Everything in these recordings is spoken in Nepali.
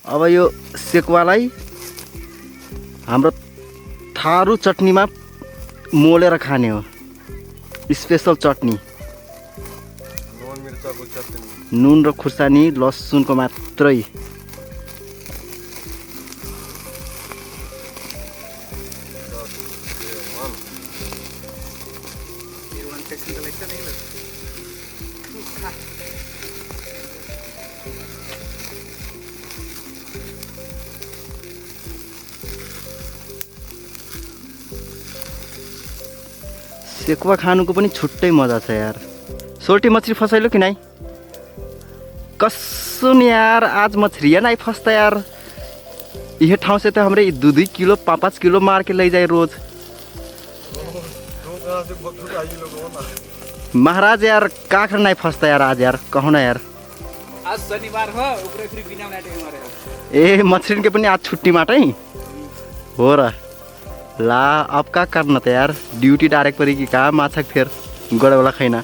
अब यो सेकुवालाई हाम्रो थारू चटनीमा मोलेर खाने हो। स्पेशल चटनी, नुन र खुर्सानी लसुनको मात्रै। सेकुवा खानुको पनि छुट्टै मजा छ यार। सोल्टी मछली फसाइलो कि नहीं? कसुन यार, आज मछली है नहीं फंसता यार। यह ठाव से तो हमरे 2-2 किलो 5-5 किलो मार के ले जाए रोज। महाराज यार काखर नहीं फंसता यार आज यार, कहो ना यार। आज शनिबार हो, ऊपर फ्री बिना नाटे हमारे। ए मछली के पनि आज छुट्टी माटे हो र। ला अब का करना था यार, ड्यूटी डायरेक्ट परी की कहा माछक फिर गड़े वाला खाना।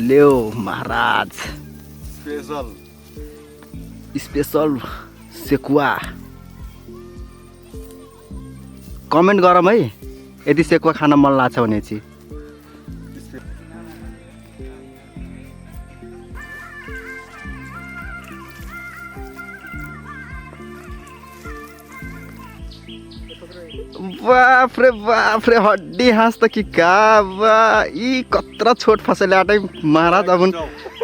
ल्यो महाराज स्पेशल सेकुवा। कमेन्ट गरम है यदि सेकुवा खान मन लाग्छ भने चाहिँ। बाप रे हड्डी हाँस त कि का वाह, यी कत्रा छोट फसले आटै महाराज अब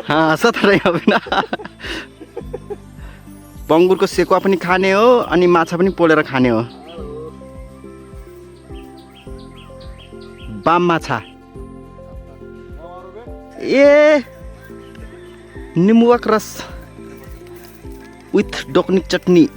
हाँस त रहे अब ना। बङ्गुरको सेकुवा पनि खाने हो अनि माछा पनि पोलेर खाने हो। बाम माछा ए निमुवाक रस विथ डोक्निक चटनी।